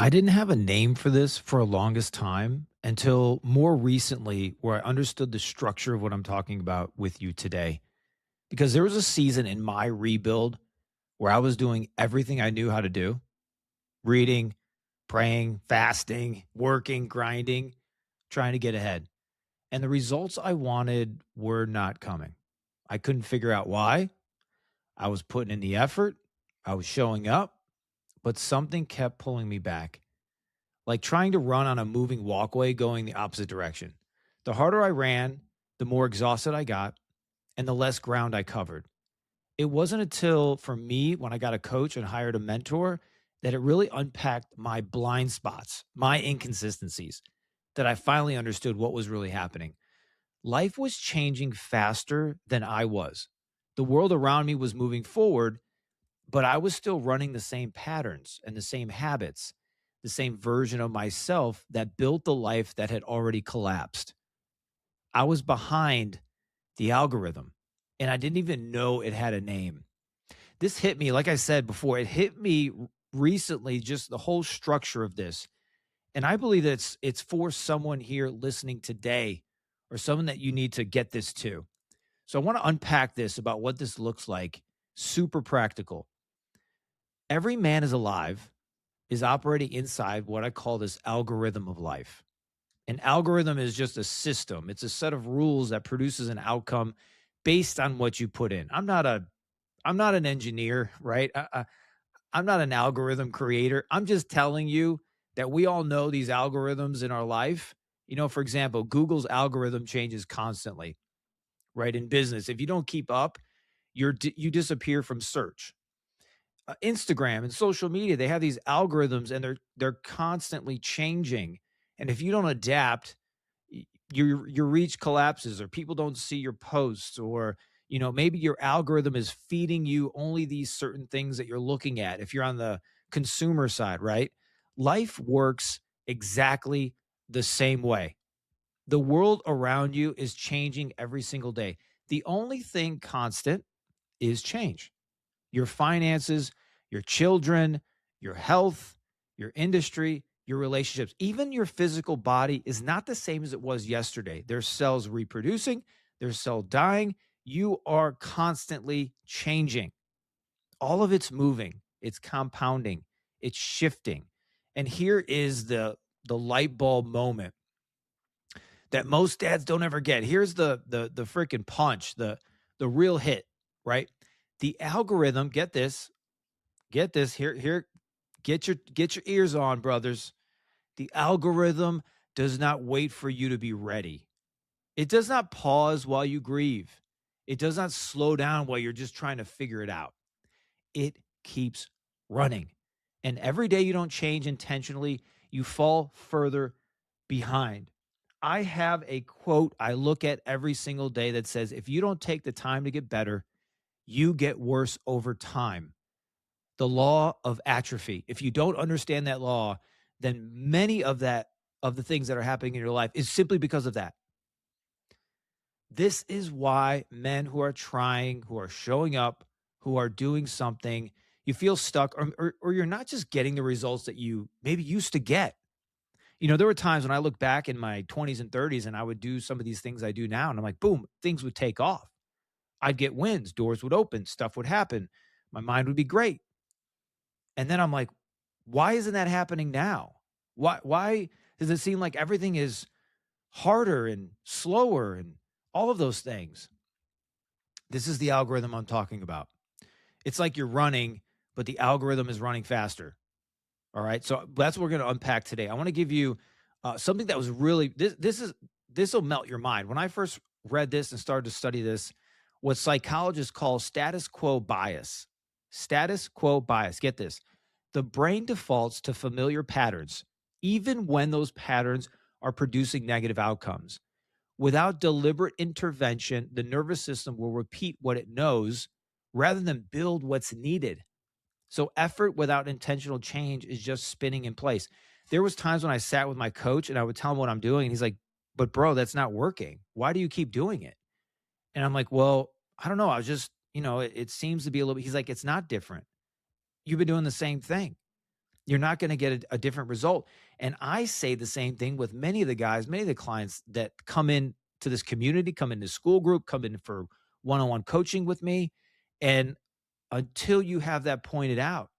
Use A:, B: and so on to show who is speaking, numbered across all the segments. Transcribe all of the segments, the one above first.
A: I didn't have a name for this for a longest time until more recently, where I understood the structure of what I'm talking about with you today. Because there was a season in my rebuild where I was doing everything I knew how to do: reading, praying, fasting, working, grinding, trying to get ahead. And the results I wanted were not coming. I couldn't figure out why. I was putting in the effort, I was showing up, but something kept pulling me back, like trying to run on a moving walkway going the opposite direction. The harder I ran, the more exhausted I got and the less ground I covered. It wasn't until for me when I got a coach and hired a mentor that it really unpacked my blind spots, my inconsistencies, that I finally understood what was really happening. Life was changing faster than I was. The world around me was moving forward, but I was still running the same patterns and the same habits, the same version of myself that built the life that had already collapsed. I was behind the algorithm and I didn't even know it had a name. This hit me, like I said before, it hit me recently, just the whole structure of this. And I believe that it's for someone here listening today or someone that you need to get this to. So I want to unpack this about what this looks like, super practical. Every man is alive is operating inside what I call this algorithm of life. An algorithm is just a system. It's a set of rules that produces an outcome based on what you put in. I'm not an engineer, right? I'm not an algorithm creator. I'm just telling you that we all know these algorithms in our life. For example, Google's algorithm changes constantly, right? In business, if you don't keep up, you disappear from search. Instagram and social media, they have these algorithms and they're constantly changing. And if you don't adapt, your reach collapses or people don't see your posts, or maybe your algorithm is feeding you only these certain things that you're looking at if you're on the consumer side, right? Life works exactly the same way. The world around you is changing every single day. The only thing constant is change. Your finances, your children, your health, your industry, your relationships, even your physical body is not the same as it was yesterday. There's cells reproducing, there's cell dying. You are constantly changing. All of it's moving, it's compounding, it's shifting. And here is the light bulb moment that most dads don't ever get. Here's the freaking punch, the real hit, right? The algorithm, get this here, get your ears on, brothers. The algorithm does not wait for you to be ready. It does not pause while you grieve. It does not slow down while you're just trying to figure it out. It keeps running. And every day you don't change intentionally, you fall further behind. I have a quote I look at every single day that says, if you don't take the time to get better, you get worse over time. The law of atrophy. If you don't understand that law, then many of the things that are happening in your life is simply because of that. This is why men who are trying, who are showing up, who are doing something, you feel stuck, or you're not just getting the results that you maybe used to get. There were times when I look back in my 20s and 30s and I would do some of these things I do now, and I'm like, boom, things would take off. I'd get wins, doors would open, stuff would happen. My mind would be great. And then I'm like, why isn't that happening now? Why does it seem like everything is harder and slower and all of those things? This is the algorithm I'm talking about. It's like you're running, but the algorithm is running faster. All right. So that's what we're going to unpack today. I want to give you something that was really this will melt your mind. When I first read this and started to study this, what psychologists call status quo bias. Status quo bias. Get this. The brain defaults to familiar patterns, even when those patterns are producing negative outcomes. Without deliberate intervention, the nervous system will repeat what it knows rather than build what's needed. So effort without intentional change is just spinning in place. There was times when I sat with my coach and I would tell him what I'm doing and he's like, "But bro, that's not working. Why do you keep doing it?" And I'm like, "Well, I don't know. I was just, it seems to be a little bit." He's like, "It's not different. You've been doing the same thing. You're not going to get a different result. And I say the same thing with many of the guys, many of the clients that come in to this community, come into school group, come in for one-on-one coaching with me. And until you have that pointed out,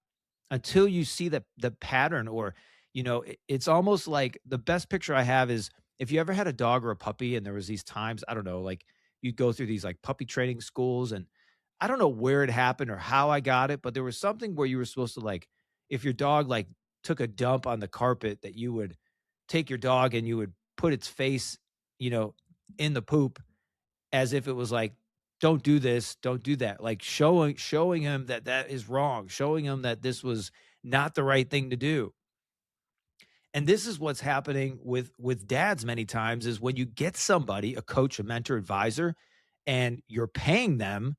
A: until you see the pattern, or it's almost like the best picture I have is if you ever had a dog or a puppy and there was these times, I don't know, like you'd go through these like puppy training schools, and I don't know where it happened or how I got it, but there was something where you were supposed to, like, if your dog like took a dump on the carpet, that you would take your dog and you would put its face, you know, in the poop, as if it was like, don't do this, don't do that. Like showing him that that is wrong, showing him that this was not the right thing to do. And this is what's happening with dads many times, is when you get somebody, a coach, a mentor, advisor, and you're paying them,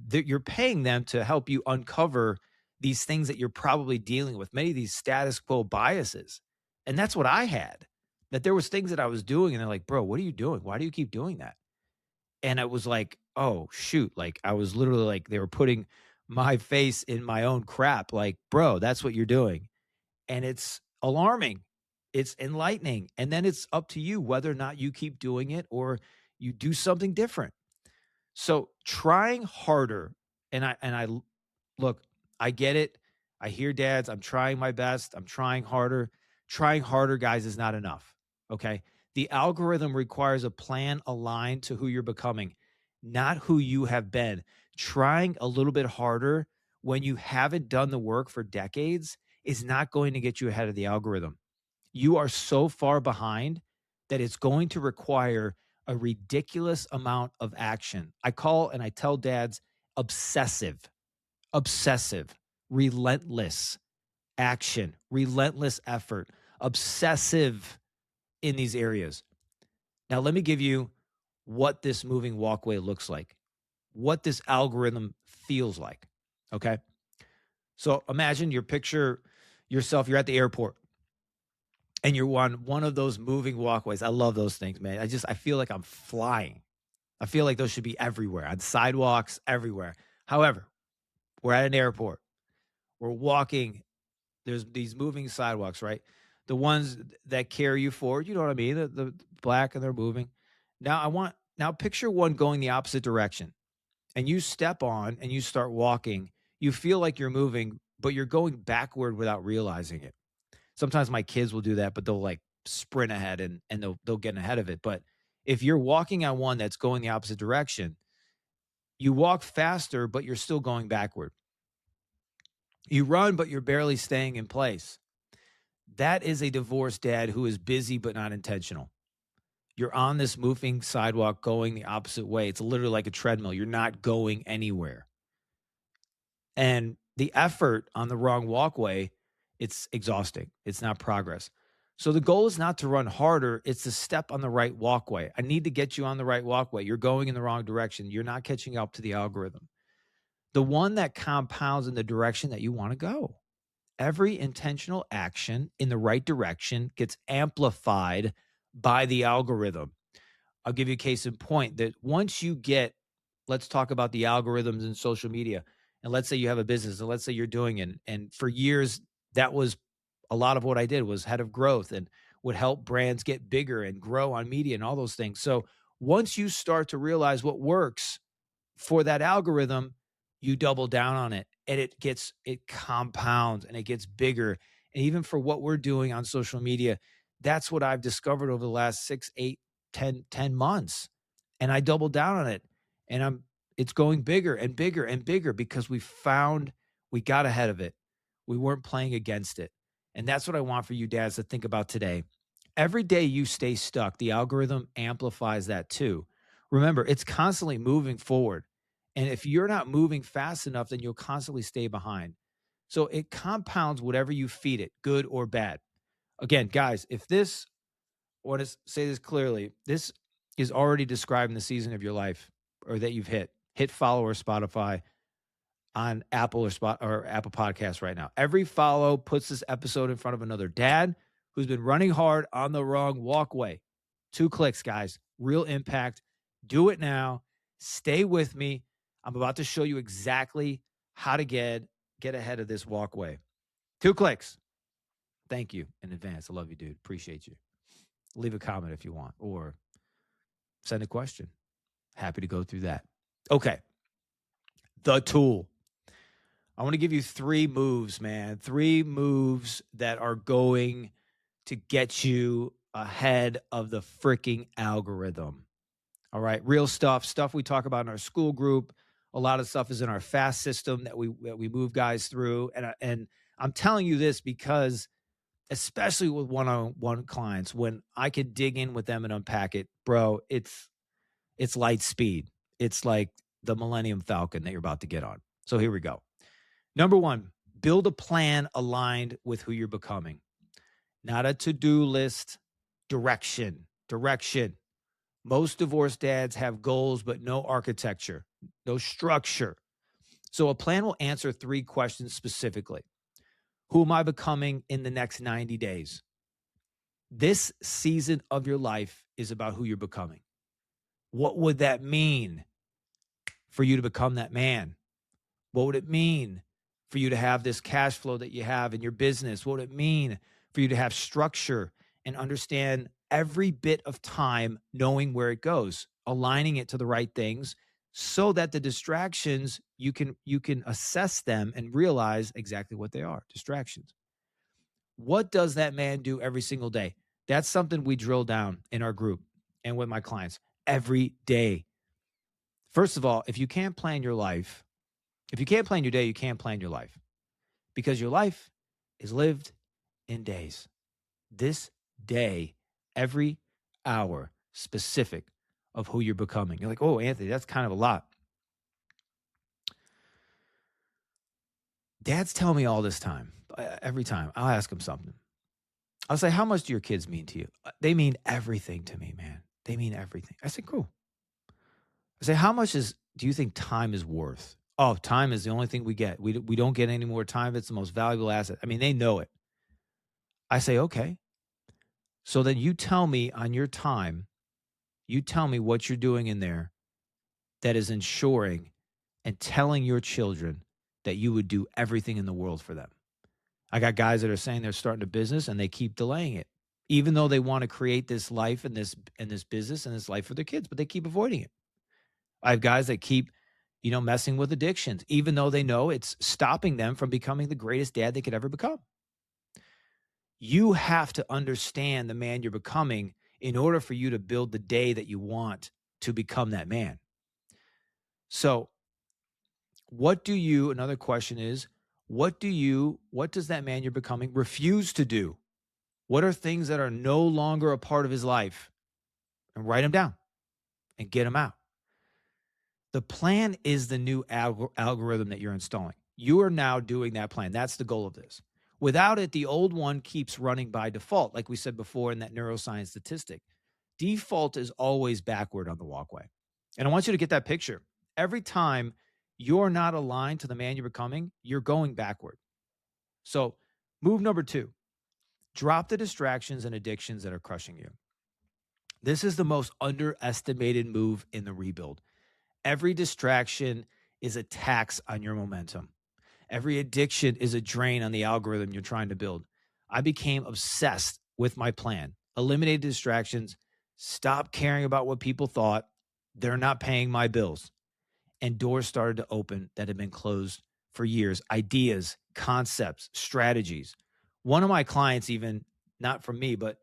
A: that you're paying them to help you uncover these things that you're probably dealing with, many of these status quo biases. And that's what I had. That there was things that I was doing and they're like, "Bro, what are you doing? Why do you keep doing that?" And it was like, "Oh, shoot." Like I was literally like they were putting my face in my own crap. Like, "Bro, that's what you're doing." And it's alarming. It's enlightening. And then it's up to you whether or not you keep doing it or you do something different. So trying harder, and I look, I get it. I hear dads, I'm trying my best. I'm trying harder. Trying harder, guys, is not enough. Okay. The algorithm requires a plan aligned to who you're becoming, not who you have been. Trying a little bit harder when you haven't done the work for decades is not going to get you ahead of the algorithm. You are so far behind that it's going to require a ridiculous amount of action. I call and I tell dads obsessive, obsessive, relentless action, relentless effort, obsessive in these areas. Now, let me give you what this moving walkway looks like, what this algorithm feels like. Okay. So imagine your picture yourself, you're at the airport and you're on one of those moving walkways. I love those things, man. I feel like I'm flying. I feel like those should be everywhere, on sidewalks, everywhere. However, we're at an airport. We're walking. There's these moving sidewalks, right? The ones that carry you forward, you know what I mean? The black, and they're moving. Now picture one going the opposite direction, and you step on and you start walking. You feel like you're moving, but you're going backward without realizing it. Sometimes my kids will do that, but they'll like sprint ahead and they'll get ahead of it. But if you're walking on one that's going the opposite direction, you walk faster, but you're still going backward. You run, but you're barely staying in place. That is a divorced dad who is busy but not intentional. You're on this moving sidewalk going the opposite way. It's literally like a treadmill. You're not going anywhere. And the effort on the wrong walkway, it's exhausting. It's not progress. So the goal is not to run harder. It's to step on the right walkway. I need to get you on the right walkway. You're going in the wrong direction. You're not catching up to the algorithm. The one that compounds in the direction that you want to go. Every intentional action in the right direction gets amplified by the algorithm. I'll give you a case in point that once you get, let's talk about the algorithms in social media. And let's say you have a business and let's say you're doing it. And for years, that was a lot of what I did was head of growth and would help brands get bigger and grow on media and all those things. So once you start to realize what works for that algorithm, you double down on it and it compounds and it gets bigger. And even for what we're doing on social media, that's what I've discovered over the last 6, 8, 10 months. And I double down on it and it's going bigger and bigger and bigger because we got ahead of it. We weren't playing against it. And that's what I want for you dads to think about today. Every day you stay stuck, the algorithm amplifies that too. Remember, it's constantly moving forward. And if you're not moving fast enough, then you'll constantly stay behind. So it compounds whatever you feed it, good or bad. Again, guys, if this, I want to say this clearly, this is already describing the season of your life or that you've hit follow or Spotify on Apple or Apple Podcasts right now. Every follow puts this episode in front of another dad who's been running hard on the wrong walkway. 2 clicks, guys. Real impact. Do it now. Stay with me. I'm about to show you exactly how to get ahead of this walkway. 2 clicks. Thank you in advance. I love you, dude. Appreciate you. Leave a comment if you want or send a question. Happy to go through that. Okay. The tool. I want to give you 3 moves, man. 3 moves that are going to get you ahead of the freaking algorithm. All right. Real stuff we talk about in our school group. A lot of stuff is in our fast system that we move guys through. And I'm telling you this because especially with one-on-one clients, when I could dig in with them and unpack it, bro, it's light speed. It's like the Millennium Falcon that you're about to get on. So here we go. Number 1, build a plan aligned with who you're becoming. Not a to-do list, direction. Most divorced dads have goals, but no architecture, no structure. So a plan will answer 3 questions specifically. Who am I becoming in the next 90 days? This season of your life is about who you're becoming. What would that mean for you to become that man? What would it mean for you to have this cash flow that you have in your business? What would it mean for you to have structure and understand every bit of time, knowing where it goes, aligning it to the right things so that the distractions, you can assess them and realize exactly what they are, distractions. What does that man do every single day? That's something we drill down in our group and with my clients every day. First of all, if you can't plan your life, if you can't plan your day, you can't plan your life because your life is lived in days. This day, every hour, specific of who you're becoming. You're like, oh, Anthony, that's kind of a lot. Dads tell me all this time, every time I'll ask them something. I'll say, how much do your kids mean to you? They mean everything to me, man. They mean everything. I say, cool. I say, how much do you think time is worth? Oh, time is the only thing we get. We don't get any more time. It's the most valuable asset. I mean, they know it. I say, okay. So then you tell me on your time, you tell me what you're doing in there that is ensuring and telling your children that you would do everything in the world for them. I got guys that are saying they're starting a business and they keep delaying it, even though they want to create this life and this business and this life for their kids, but they keep avoiding it. I have guys that keep, messing with addictions, even though they know it's stopping them from becoming the greatest dad they could ever become. You have to understand the man you're becoming in order for you to build the day that you want to become that man. So another question is, what does that man you're becoming refuse to do? What are things that are no longer a part of his life? And write them down and get them out. The plan is the new algorithm that you're installing. You are now doing that plan. That's the goal of this. Without it, the old one keeps running by default, like we said before in that neuroscience statistic. Default is always backward on the walkway. And I want you to get that picture. Every time you're not aligned to the man you're becoming, you're going backward. So move number 2, drop the distractions and addictions that are crushing you. This is the most underestimated move in the rebuild. Every distraction is a tax on your momentum. Every addiction is a drain on the algorithm you're trying to build. I became obsessed with my plan. Eliminated distractions, stop caring about what people thought. They're not paying my bills. And doors started to open that had been closed for years. Ideas, concepts, strategies. One of my clients, even not from me, but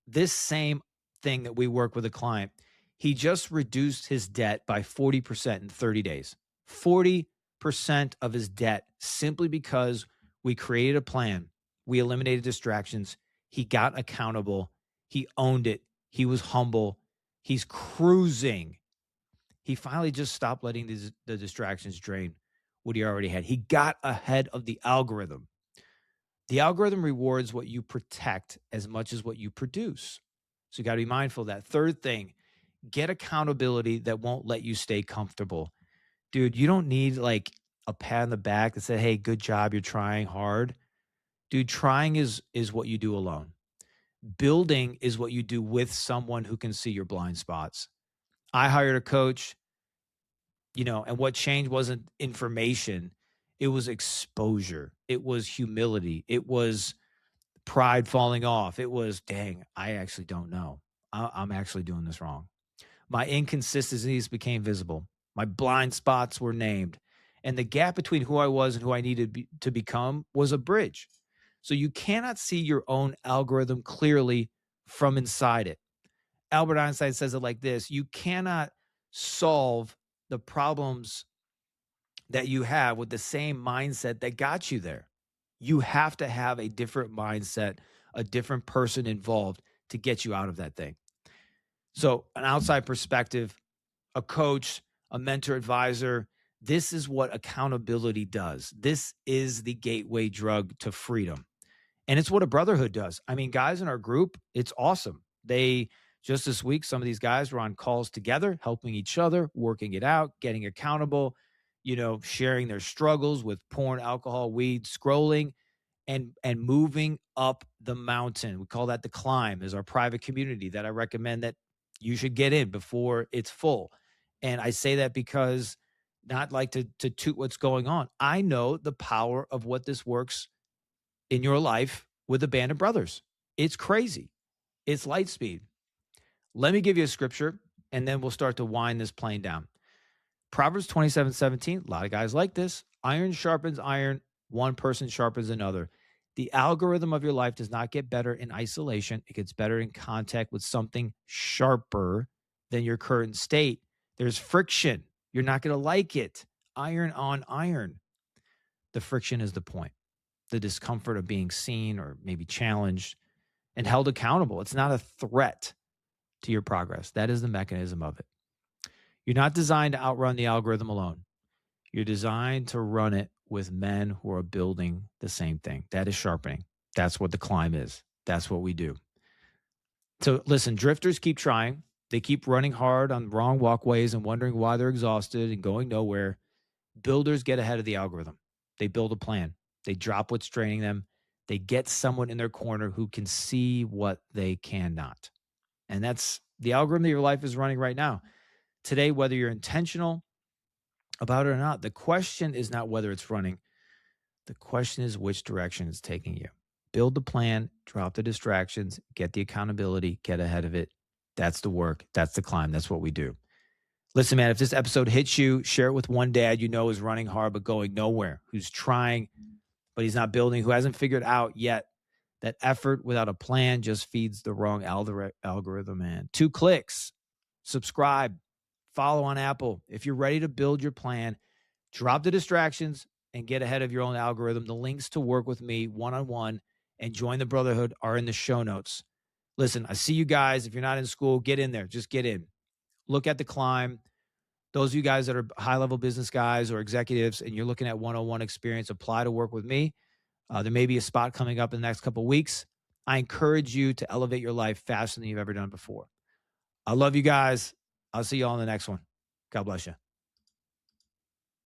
A: this same thing that we work with a client, he just reduced his debt by 40% in 30 days. 40% of his debt simply because we created a plan. We eliminated distractions. He got accountable. He owned it. He was humble. He's cruising. He finally just stopped letting the distractions drain what he already had. He got ahead of the algorithm. The algorithm rewards what you protect as much as what you produce. So you got to be mindful of that. Third thing, get accountability that won't let you stay comfortable. Dude, you don't need like a pat on the back that said, hey, good job, you're trying hard. Dude, trying is what you do alone. Building is what you do with someone who can see your blind spots. I hired a coach, and what changed wasn't information. It was exposure. It was humility. It was pride falling off. It was, dang, I actually don't know. I'm actually doing this wrong. My inconsistencies became visible. My blind spots were named. And the gap between who I was and who I needed to become was a bridge. So you cannot see your own algorithm clearly from inside it. Albert Einstein says it like this: you cannot solve the problems that you have with the same mindset that got you there. You have to have a different mindset, a different person involved to get you out of that thing. So, an outside perspective, a coach, a mentor advisor, this is what accountability does. This is the gateway drug to freedom. And it's what a brotherhood does. I mean, guys in our group, it's awesome. They just this week, some of these guys were on calls together, helping each other, working it out, getting accountable, sharing their struggles with porn, alcohol, weed, scrolling, and moving up the mountain. We call that the climb, is our private community that I recommend that you should get in before it's full. And I say that because not like to toot what's going on. I know the power of what this works in your life with a band of brothers. It's crazy. It's light speed. Let me give you a scripture, and then we'll start to wind this plane down. Proverbs 27:17. A lot of guys like this. Iron sharpens iron. One person sharpens another. The algorithm of your life does not get better in isolation. It gets better in contact with something sharper than your current state. There's friction. You're not going to like it. Iron on iron. The friction is the point. The discomfort of being seen or maybe challenged and held accountable. It's not a threat to your progress. That is the mechanism of it. You're not designed to outrun the algorithm alone. You're designed to run it with men who are building the same thing. That is sharpening. That's what the climb is. That's what we do. So listen, drifters keep trying. They keep running hard on wrong walkways and wondering why they're exhausted and going nowhere. Builders get ahead of the algorithm. They build a plan. They drop what's draining them. They get someone in their corner who can see what they cannot. And that's the algorithm that your life is running right now. Today, whether you're intentional about it or not, the question is not whether it's running. The question is which direction it's taking you. Build the plan, drop the distractions, get the accountability, get ahead of it. That's the work. That's the climb. That's what we do. Listen, man, if this episode hits you, share it with one dad you know is running hard but going nowhere, who's trying, but he's not building, who hasn't figured out yet that effort without a plan just feeds the wrong algorithm, man. 2 clicks, subscribe, follow on Apple. If you're ready to build your plan, drop the distractions and get ahead of your own algorithm. The links to work with me one-on-one and join the brotherhood are in the show notes. Listen, I see you guys. If you're not in school, get in there. Just get in. Look at the climb. Those of you guys that are high-level business guys or executives and you're looking at one-on-one experience, apply to work with me. There may be a spot coming up in the next couple of weeks. I encourage you to elevate your life faster than you've ever done before. I love you guys. I'll see you all in the next one. God bless you.